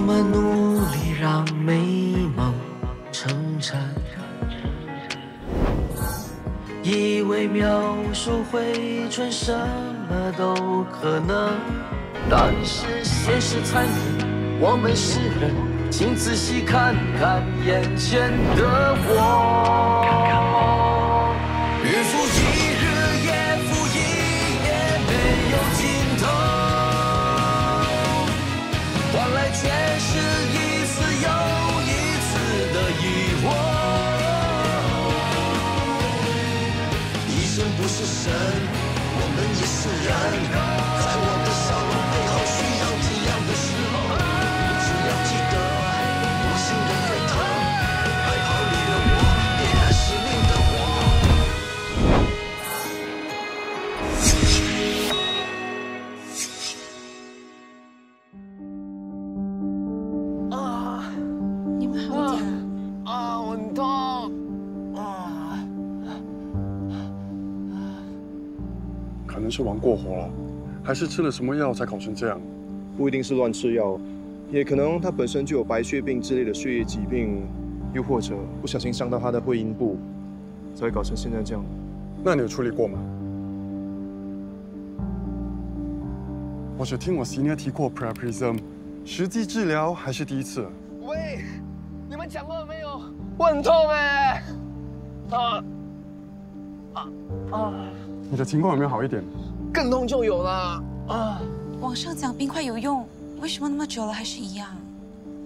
们努力让美梦成真，以为描述回春什么都可能，但是现实残忍，我们是人，请仔细看看眼前的我。日复一日，夜复一夜，没有尽头，换来却是一次又一次的疑惑。医生不是神，我们也是人，在我的笑容背后需要体谅的时候，你只要记得我心的沸腾，还好你的我点燃使命的火。你们好点啊，我很痛可能是玩过火了，还是吃了什么药才搞成这样？不一定是乱吃药，也可能他本身就有白血病之类的血液疾病，又或者不小心伤到他的会阴部，才会搞成现在这样。那你有处理过吗？我只听我 senior 提过 Preprism， 实际治疗还是第一次。喂，你们讲过了没有？我很痛哎！你的情况有没有好一点？更痛就有了啊！网上讲冰块有用，为什么那么久了还是一样？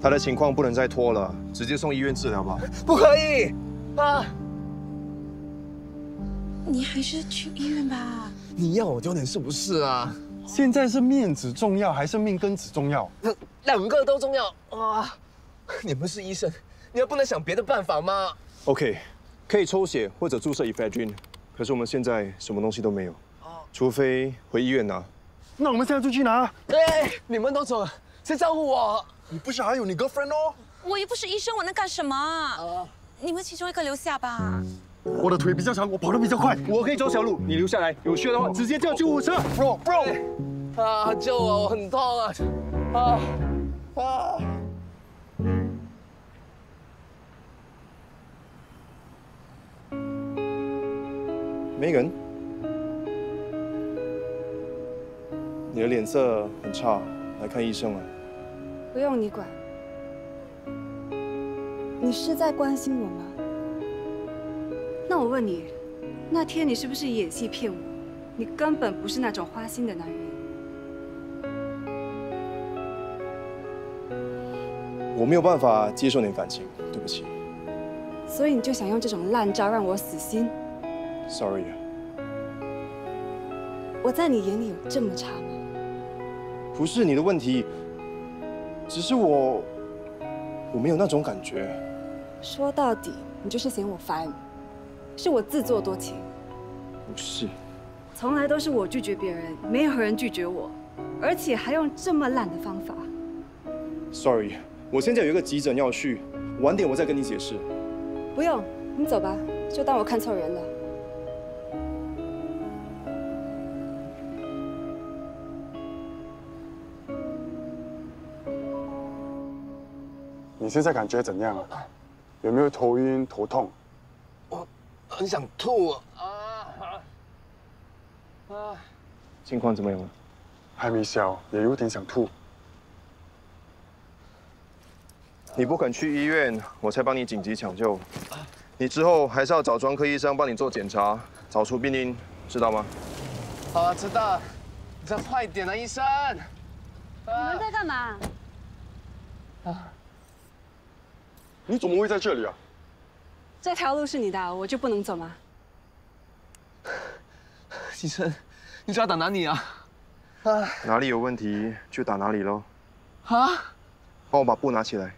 他的情况不能再拖了，直接送医院治疗吧。不可以啊！你还是去医院吧。你要我丢脸是不是啊？现在是面子重要还是命根子重要？两个都重要啊！你们是医生，你们不能想别的办法吗 OK， 可以抽血或者注射ephedrine，可是我们现在什么东西都没有，除非回医院拿。那我们现在就去拿。对，你们都走了，谁照顾我？你不是还有你 girlfriend 哦？我又不是医生，我能干什么？你们其中一个留下吧。我的腿比较长，我跑得比较快。我可以走小路，你留下来，有需要的话直接叫救护车。Bro， 啊，救我！我很痛啊！Megan， 你的脸色很差，来看医生了。不用你管。你是在关心我吗？那我问你，那天你是不是演戏骗我？你根本不是那种花心的男人。我没有办法接受你的感情，对不起。所以你就想用这种烂招让我死心？ Sorry。我在你眼里有这么差吗？不是你的问题，只是我没有那种感觉。说到底，你就是嫌我烦，是我自作多情。不是，从来都是我拒绝别人，没有人拒绝我，而且还用这么烂的方法。Sorry， 我现在有一个急诊要去，晚点我再跟你解释。不用，你走吧，就当我看错人了。你现在感觉怎样啊？有没有头晕、头痛？我很想吐情况怎么样了？还没消，也有点想吐。你不肯去医院，我才帮你紧急抢救。你之后还是要找专科医生帮你做检查，找出病因，知道吗？好，知道。你再快点啊，医生！你们在干嘛？你怎么会在这里啊？这条路是你的，我就不能走吗？医生，你知道打哪里啊？哪里有问题就打哪里喽。啊？帮我把布拿起来。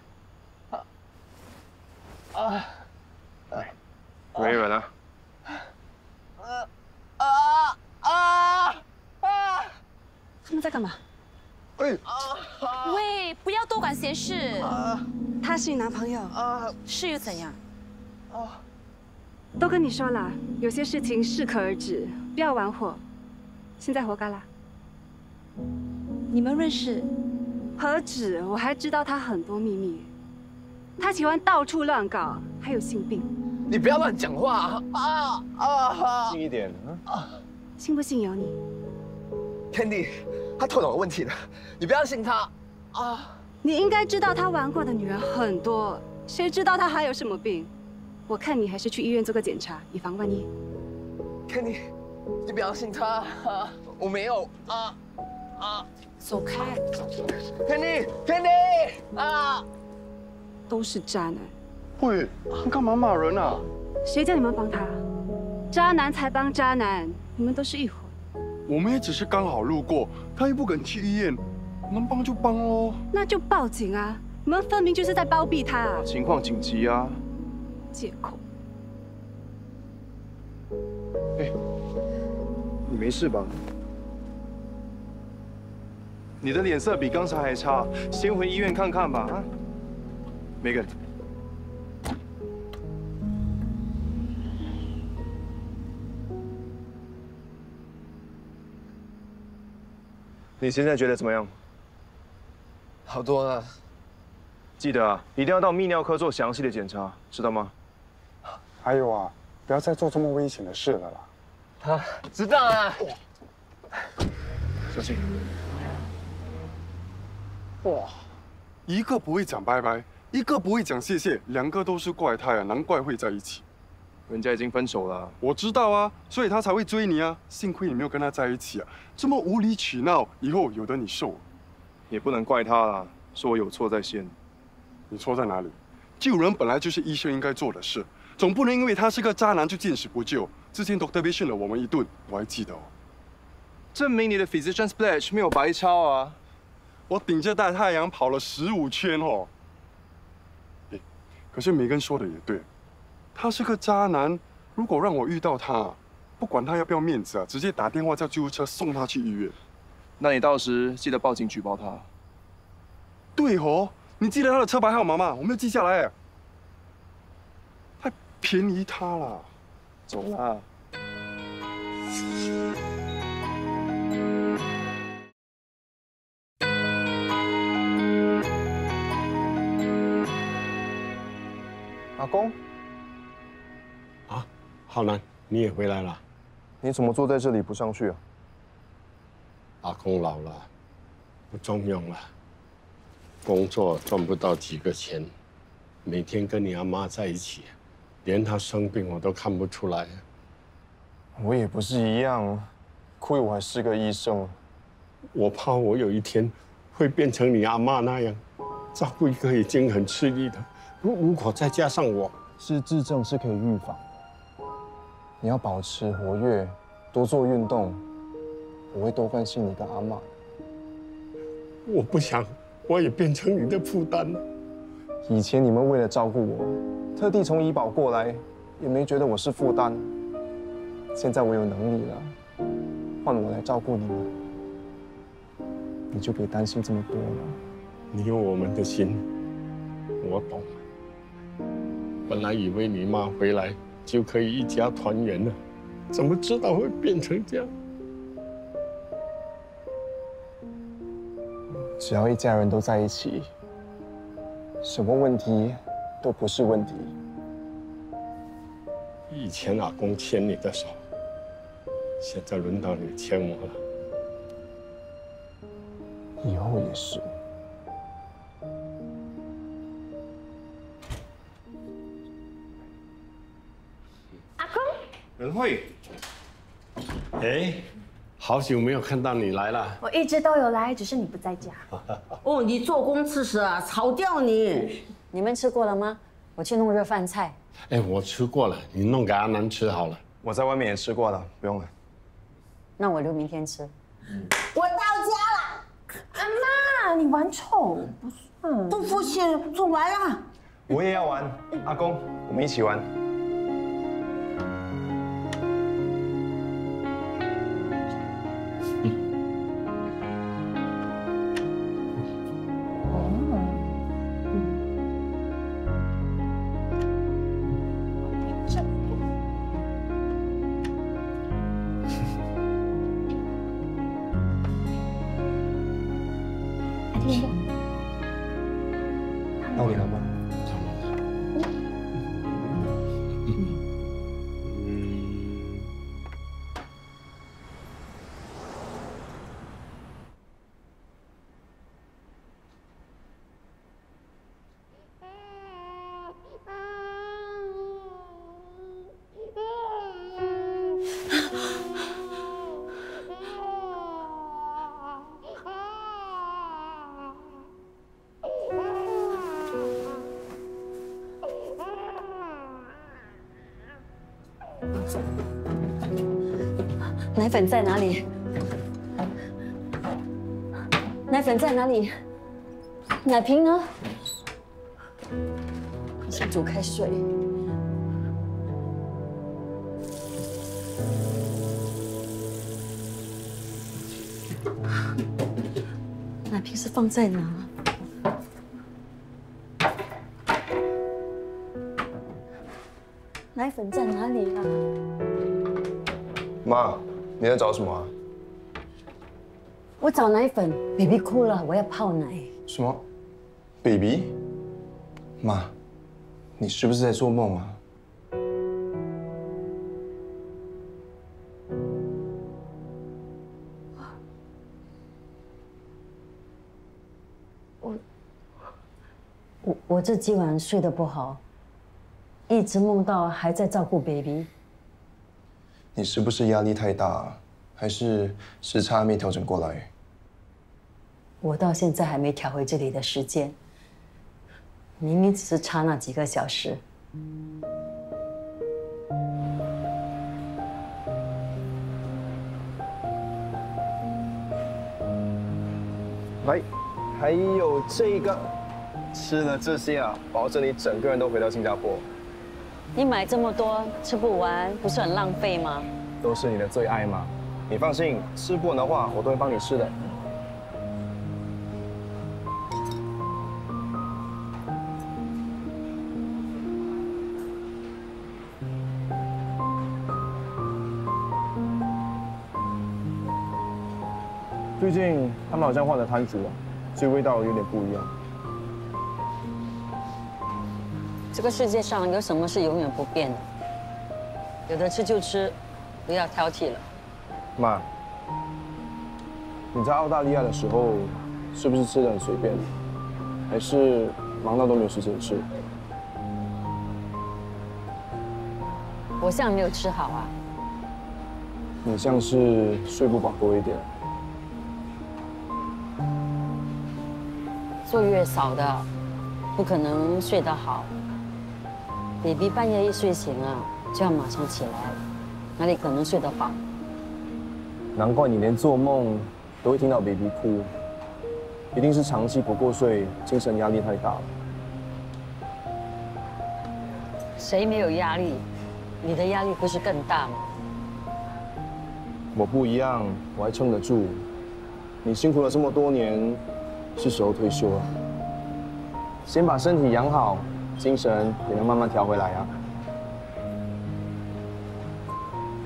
没人啊。他们在干嘛？哎，喂，不要多管闲事。他是你男朋友？是又怎样？都跟你说了，有些事情适可而止，不要玩火。现在活该啦。你们认识？何止，我还知道他很多秘密。他喜欢到处乱搞，还有性病。你不要乱讲话近一点啊！信不信由你。 Candy， 他头脑有问题的，你不要信他啊！你应该知道他玩过的女人很多，谁知道他还有什么病？我看你还是去医院做个检查，以防万一。Candy， 你不要信他啊！我没有走开！ Candy 啊！都是渣男。喂，你干嘛骂人啊？谁叫你们帮他？渣男才帮渣男，你们都是一伙。 我们也只是刚好路过，他又不肯去医院，能帮就帮喽。那就报警啊！你们分明就是在包庇他啊！情况紧急啊！借口。哎，你没事吧？你的脸色比刚才还差，先回医院看看吧。啊 ，Megan。 你现在觉得怎么样？好多了。记得啊，一定要到泌尿科做详细的检查，知道吗？还有啊，不要再做这么危险的事了啦。知道了。小心。哇，一个不会讲拜拜，一个不会讲谢谢，两个都是怪胎啊，难怪会在一起。人家已经分手了。我知道啊，所以他才会追你啊。幸亏你没有跟他在一起啊，这么无理取闹，以后有的你受。也不能怪他啦，是我有错在先。你错在哪里？救人本来就是医生应该做的事，总不能因为他是个渣男就见死不救。之前 Dr. B 训了我们一顿，我还记得哦。证明你的 Physician's Pledge 没有白抄啊！我顶着大太阳跑了15圈哦。可是梅根说的也对。 他是个渣男，如果让我遇到他，不管他要不要面子啊，直接打电话叫救护车送他去医院。那你到时记得报警举报他。对哦，你记得他的车牌号码吗？我没有记下来。太便宜他了。走啦。阿公。 浩南，你也回来了。你怎么坐在这里不上去啊？阿公老了，不中用了，工作赚不到几个钱，每天跟你阿妈在一起，连她生病我都看不出来。我也不是一样，亏我还是个医生。我怕我有一天会变成你阿妈那样，照顾一个已经很吃力的，如果再加上我，失智症是可以预防。 你要保持活跃，多做运动。我会多关心你跟阿嬷。我不想我也变成你的负担了。以前你们为了照顾我，特地从怡保过来，也没觉得我是负担。现在我有能力了，换我来照顾你们，你就别担心这么多了。你有我们的心，我懂。本来以为你妈回来。 就可以一家团圆了，怎么知道会变成这样？只要一家人都在一起，什么问题都不是问题。以前阿公牵你的手，现在轮到你牵我了。以后也是。 仁惠，哎，好久没有看到你来了。我一直都有来，只是你不在家。哦，你做工吃食啊，炒掉你。你们吃过了吗？我去弄热饭菜。哎，我吃过了，你弄给阿南吃好了。我在外面也吃过了，不用了。那我留明天吃。我到家了。阿妈，你玩臭，不算。不服气，做完了。我也要玩，阿公，我们一起玩。 天到你了吗？奶粉在哪里？奶粉在哪里？奶瓶呢？先煮开水。奶瓶是放在哪？奶粉在哪里啊？妈，你在找什么啊？我找奶粉 ，baby 哭了，我要泡奶。什么 ？baby？ 妈，你是不是在做梦啊？我这几晚睡得不好，一直梦到还在照顾 baby。你是不是压力太大，还是时差没调整过来？我到现在还没调回这里的时间，明明只是差那几个小时。来，还有这个，吃了这些啊，保证你整个人都回到新加坡。你买这么多吃不完，不是很浪费吗？都是你的最爱嘛，你放心，吃不完的话，我都会帮你吃的。最近他们好像换了摊主了，所以味道有点不一样。这个世界上有什么是永远不变的？有的吃就吃，不要挑剔了。妈，你在澳大利亚的时候，是不是吃得很随便？还是忙到都没有时间吃？我像没有吃好啊。你像是睡不饱多一点。做月嫂的，不可能睡得好。baby 半夜一睡醒啊，就要马上起来，哪里可能睡得饱？难怪你连做梦都会听到 baby 哭，一定是长期不够睡，精神压力太大了。谁没有压力？你的压力不是更大吗？我不一样，我还撑得住。你辛苦了这么多年，是时候退休了。先把身体养好，精神也能慢慢调回来啊。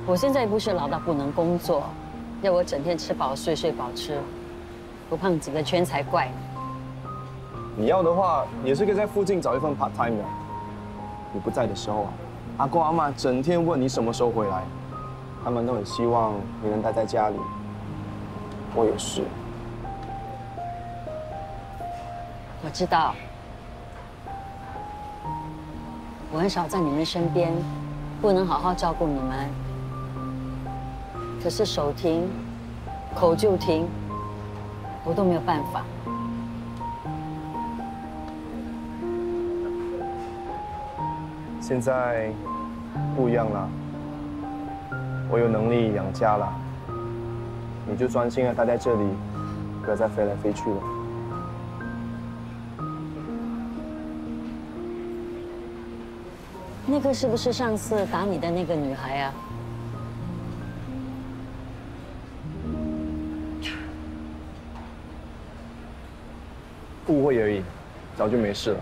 我现在不是老到不能工作，要我整天吃饱睡，睡饱吃，不胖几个圈才怪。你要的话，也是可以在附近找一份 part time 的。你不在的时候啊，阿公阿嬷整天问你什么时候回来，他们都很希望你能待在家里。我也是。我知道，我很少在你们身边，不能好好照顾你们。可是手停，口就停，我都没有办法。现在不一样了，我有能力养家了，你就专心的待在这里，不要再飞来飞去了。那个是不是上次打你的那个女孩啊？误会而已，早就没事了。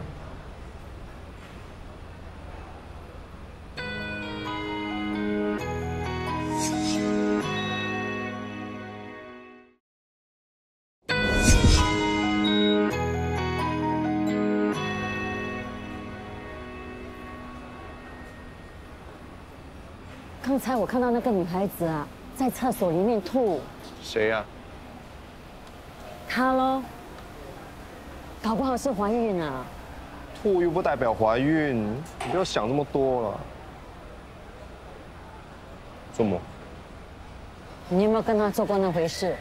刚才我看到那个女孩子啊，在厕所里面吐。谁呀？她咯，搞不好是怀孕啊。吐又不代表怀孕，你不要想这么多了。做么？你有没有跟她做过那回事？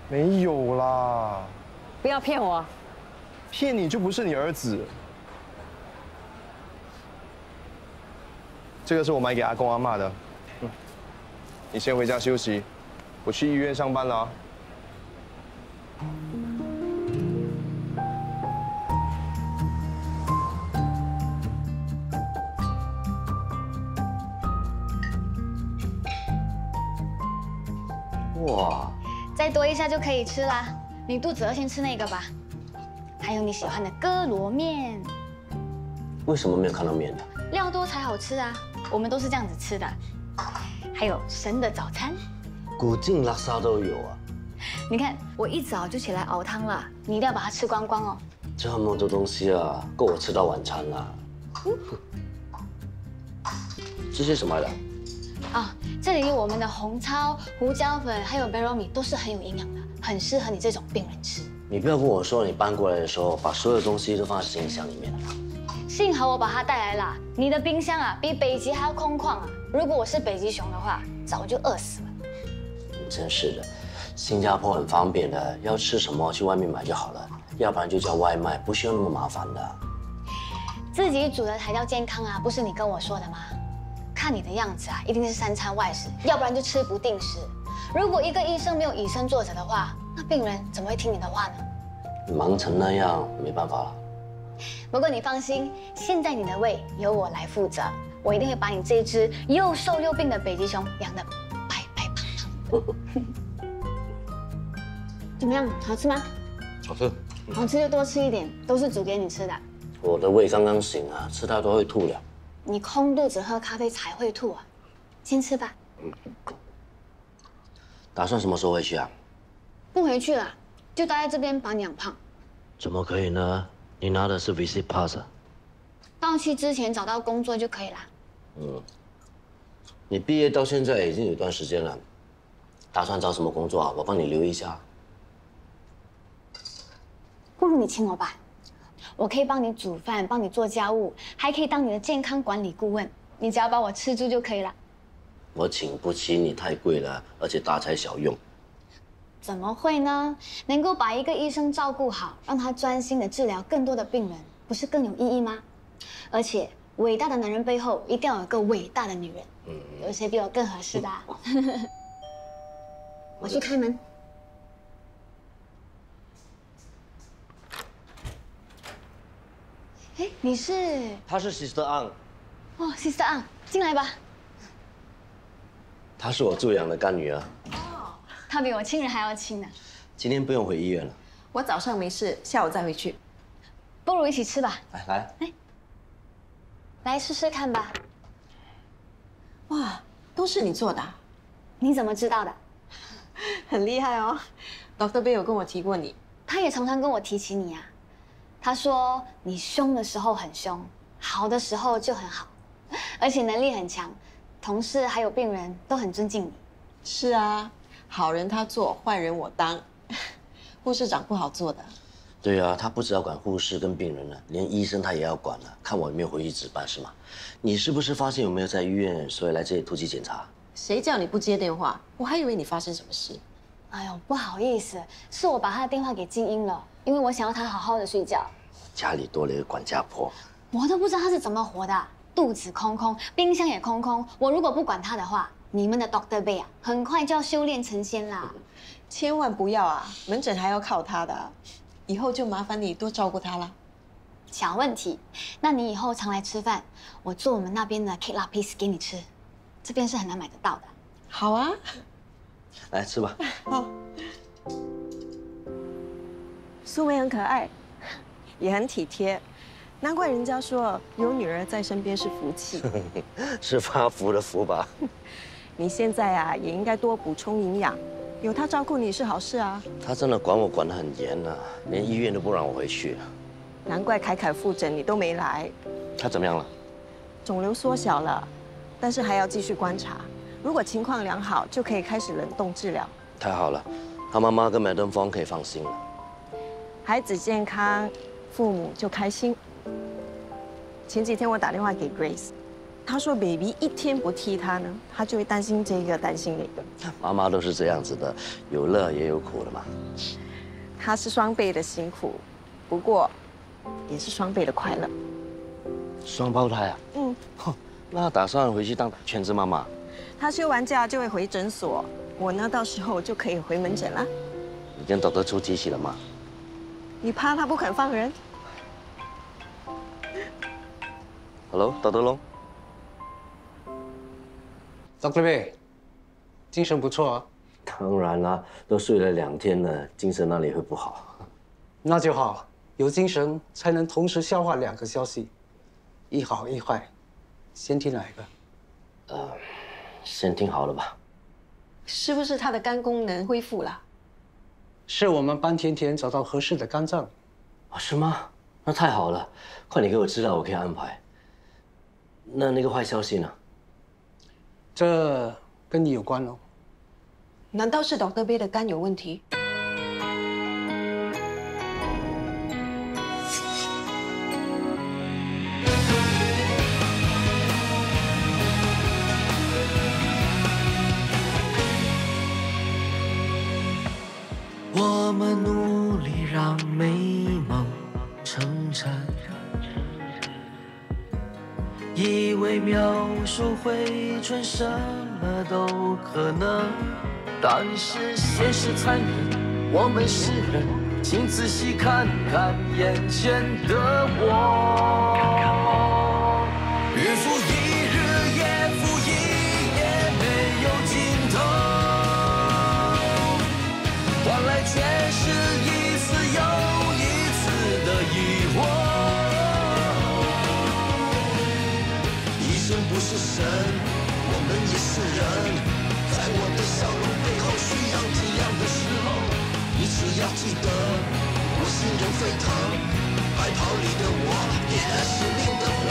没有啦。不要骗我。骗你就不是你儿子。这个是我买给阿公阿嬷的。你先回家休息，我去医院上班了啊。哇，再多一下就可以吃啦。你肚子饿，先吃那个吧。还有你喜欢的哥罗面。为什么没有看到面的？料多才好吃啊，我们都是这样子吃的。还有神的早餐，古晋拉萨都有啊。你看，我一早就起来熬汤了，你一定要把它吃光光哦。这么多东西啊，够我吃到晚餐了。这些什么来的？啊，这里有我们的红糙、胡椒粉，还有贝肉米，都是很有营养的，很适合你这种病人吃。你不要跟我说你搬过来的时候把所有东西都放在行李箱里面了。幸好我把它带来了。你的冰箱啊，比北极还要空旷啊！如果我是北极熊的话，早就饿死了。真是的，新加坡很方便的，要吃什么去外面买就好了，要不然就叫外卖，不需要那么麻烦的。自己煮的才叫健康啊，不是你跟我说的吗？看你的样子啊，一定是3餐外食，要不然就吃不定时。如果一个医生没有以身作则的话，那病人怎么会听你的话呢？忙成那样，没办法了。不过你放心，现在你的胃由我来负责，我一定会把你这只又瘦又病的北极熊养得白白胖胖。怎么样，好吃吗？好吃。好吃就多吃一点，都是煮给你吃的。我的胃刚刚醒啊，吃太多会吐了。你空肚子喝咖啡才会吐啊，先吃吧。打算什么时候回去啊？不回去了，就待在这边把你养胖。怎么可以呢？你拿的是 visit pass 啊。到期之前找到工作就可以啦。你毕业到现在已经有一段时间了，打算找什么工作啊？我帮你留意一下。不如你请我吧，我可以帮你煮饭，帮你做家务，还可以当你的健康管理顾问。你只要把我吃住就可以了。我请不起你，太贵了，而且大材小用。怎么会呢？能够把一个医生照顾好，让他专心的治疗更多的病人，不是更有意义吗？而且，伟大的男人背后一定要有个伟大的女人。有谁比我更合适的啊？我去开门。哎，你是？她是 Sister Ang。哦 ，Sister Ang，进来吧。她是我助养的干女儿。她比我亲人还要亲呢。今天不用回医院了。我早上没事，下午再回去。不如一起吃吧。来，来试试看吧。哇，都是你做的啊？你怎么知道的？很厉害哦。Dr. Bay 有跟我提过你，他也常常跟我提起你啊。他说你凶的时候很凶，好的时候就很好，而且能力很强，同事还有病人都很尊敬你。是啊，好人他做，坏人我当。护士长不好做的。对啊，他不只要管护士跟病人了，连医生他也要管了，看我有没有回去值班是吗？你是不是发现有没有在医院，所以来这里突击检查？谁叫你不接电话？我还以为你发生什么事。哎呦，不好意思，是我把他的电话给静音了，因为我想要他好好的睡觉。家里多了一个管家婆，我都不知道他是怎么活的，肚子空空，冰箱也空空。我如果不管他的话，你们的 Dr. Bay 啊，很快就要修炼成仙啦。千万不要啊，门诊还要靠他的，以后就麻烦你多照顾他啦。小问题，那你以后常来吃饭，我做我们那边的 cake lapis 给你吃，这边是很难买得到的。好啊，来吃吧。好。苏梅很可爱，也很体贴，难怪人家说有女儿在身边是福气。是发福的福吧？你现在啊，也应该多补充营养，有她照顾你是好事啊。他真的管我管得很严啊，连医院都不让我回去。难怪凯凯复诊你都没来。他怎么样了？肿瘤缩小了，但是还要继续观察。如果情况良好，就可以开始冷冻治疗。太好了，他妈妈跟麦登峰可以放心了。孩子健康，父母就开心。前几天我打电话给 Grace， 她说 baby 一天不踢她呢，她就会担心这个担心那个。妈妈都是这样子的，有乐也有苦的嘛。她是双倍的辛苦，不过也是双倍的快乐。双胞胎啊？嗯。那打算回去当全职妈妈？她休完假就会回诊所，我呢到时候就可以回门诊了。你跟Dr. Chu提起了吗？你怕他不肯放人 ？Hello， Dr. Long。Dr. Wei， 精神不错啊。当然啦，都睡了2天了，精神哪里会不好？那就好，有精神才能同时消化2个消息，一好一坏。先听哪一个？先听好了吧。是不是他的肝功能恢复了？是我们帮甜甜找到合适的肝脏。啊，是吗？那太好了，快点给我资料，我可以安排。那个坏消息呢？这跟你有关哦。难道是Dr. Wei的肝有问题？我们努力让美梦成真，以为描述回春什么都可能，但是现实残忍，我们是人，请仔细看看眼前的我，日复一日，夜复一夜，没有尽头，换来却是一次又一次的疑惑。医生不是神，我们也是人，在我的笑容背后需要体谅的时候，你只要记得，我心仍沸腾，白袍里的我，也是命的我。